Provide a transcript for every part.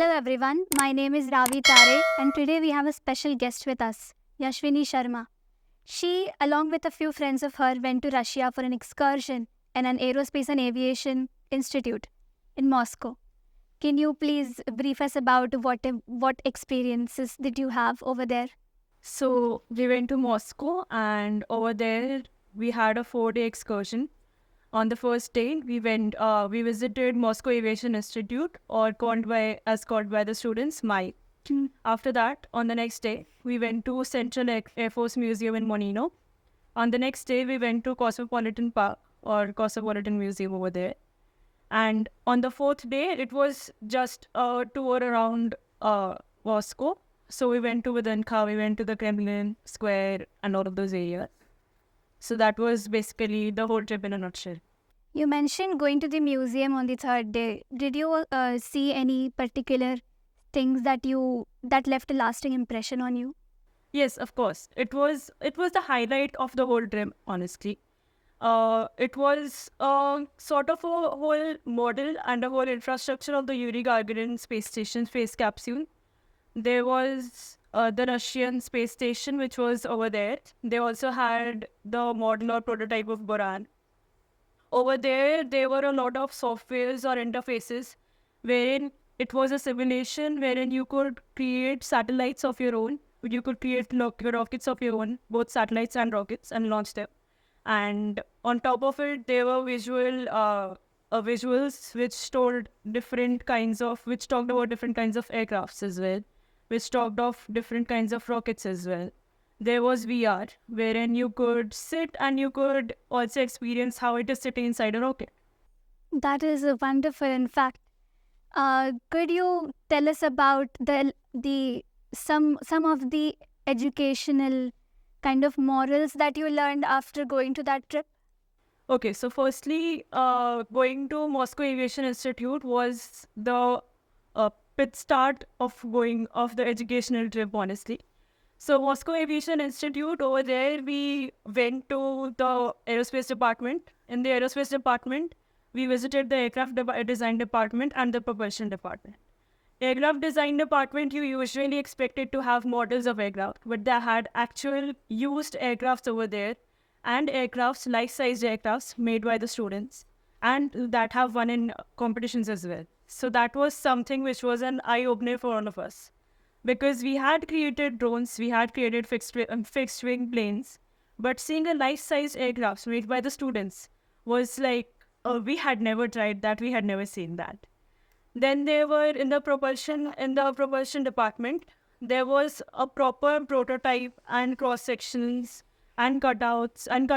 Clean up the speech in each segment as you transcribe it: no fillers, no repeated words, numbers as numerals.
Hello everyone, my name is Ravi Tare and today we have a special guest with us, Yashwini Sharma. She, along with a few friends of her, went to Russia for an excursion in an aerospace and aviation institute in Moscow. Can you please brief us about what experiences did you have over there? So we went to Moscow, and over there we had a 4-day excursion. On the first day, we visited Moscow Aviation Institute, or called by the students MAI. After that, on the next day, we went to Central Air Force Museum in Monino. On the next day, we went to Cosmopolitan Park or Cosmopolitan Museum over there. And on the fourth day, it was just a tour around Moscow. So we went to Vidinka, we went to the Kremlin Square and all of those areas. So that was basically the whole trip in a nutshell. You mentioned going to the museum on the third day. Did you see any particular things that left a lasting impression on you? Yes, of course. It was the highlight of the whole trip, honestly. It was sort of a whole model and a whole infrastructure of the Yuri Gagarin space station, space capsule. There was the Russian space station, which was over there. They also had the model or prototype of Buran. Over there were a lot of softwares or interfaces wherein it was a simulation wherein you could create satellites of your own. You could create rockets of your own, both satellites and rockets, and launch them. And on top of it, there were visuals which talked about different kinds of aircrafts as well, which talked of different kinds of rockets as well. There was VR, wherein you could sit and you could also experience how it is sitting inside a rocket. That is wonderful. In fact, could you tell us about the some of the educational kind of morals that you learned after going to that trip? Okay, so firstly, going to Moscow Aviation Institute was the pit start of the educational trip, honestly. So Moscow Aviation Institute, over there, we went to the aerospace department. In the aerospace department, we visited the design department and the propulsion department. Aircraft design department, you usually expected to have models of aircraft, but they had actual used aircrafts over there and aircrafts, life-sized aircrafts made by the students, and that have won in competitions as well. So that was something which was an eye-opener for all of us, because we had created drones, we had created fixed wing planes, but seeing a life-sized aircraft made by the students was like, we had never tried that, we had never seen that. Then they were in the propulsion department. There was a proper prototype and cross sections and cutouts and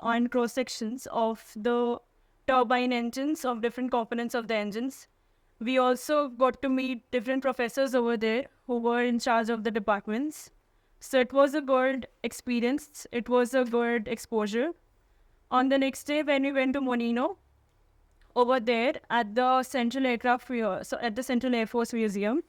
and cross sections of the turbine engines, of different components of the engines. We also got to meet different professors over there who were in charge of the departments. So it was a good experience. It was a good exposure. On the next day, when we went to Monino, over there at the at the Central Air Force Museum,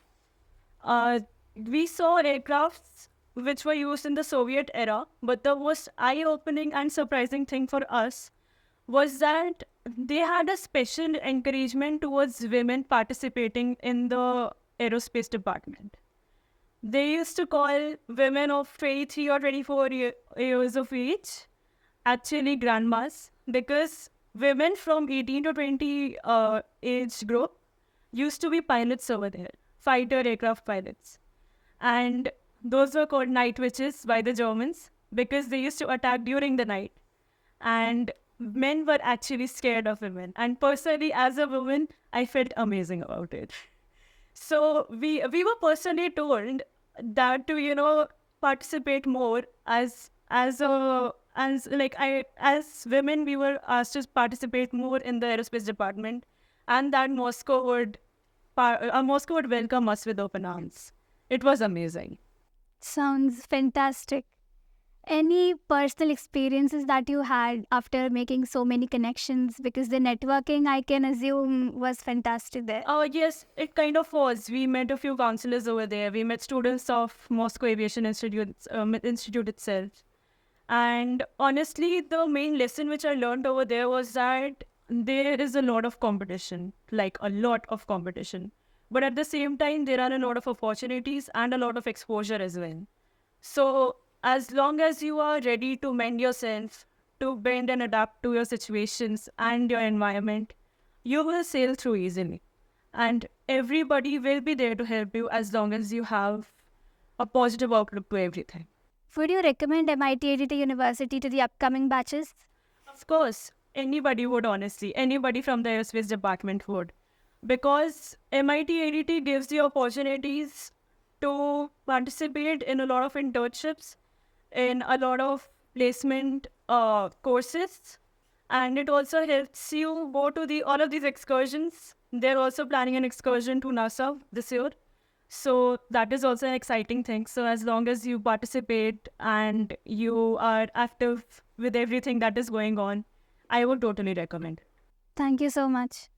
uh, we saw aircrafts which were used in the Soviet era. But the most eye-opening and surprising thing for us was that they had a special encouragement towards women participating in the aerospace department. They used to call women of 23 or 24 years of age actually grandmas, because women from 18 to 20 age group used to be pilots over there, fighter aircraft pilots. And those were called night witches by the Germans because they used to attack during the night. And men were actually scared of women. And personally, as a woman, I felt amazing about it. So we were personally told that to participate more as women, we were asked to participate more in the aerospace department, and that Moscow would welcome us with open arms. It was amazing. Sounds fantastic. Any personal experiences that you had after making so many connections? Because the networking, I can assume, was fantastic there. Yes, it kind of was. We met a few counselors over there. We met students of Moscow Aviation Institute itself. And honestly, the main lesson which I learned over there was that there is a lot of competition, like a lot of competition. but at the same time, there are a lot of opportunities and a lot of exposure as well. So, as long as you are ready to mend yourself, to bend and adapt to your situations and your environment, you will sail through easily. And everybody will be there to help you as long as you have a positive outlook to everything. Would you recommend MIT ADT University to the upcoming batches? Of course, anybody would, honestly. Anybody from the aerospace department would. Because MIT ADT gives you opportunities to participate in a lot of internships, in a lot of placement courses, and it also helps you go to the all of these excursions. They're also planning an excursion to NASA this year. So that is also an exciting thing. So as long as you participate and you are active with everything that is going on, I would totally recommend. Thank you so much.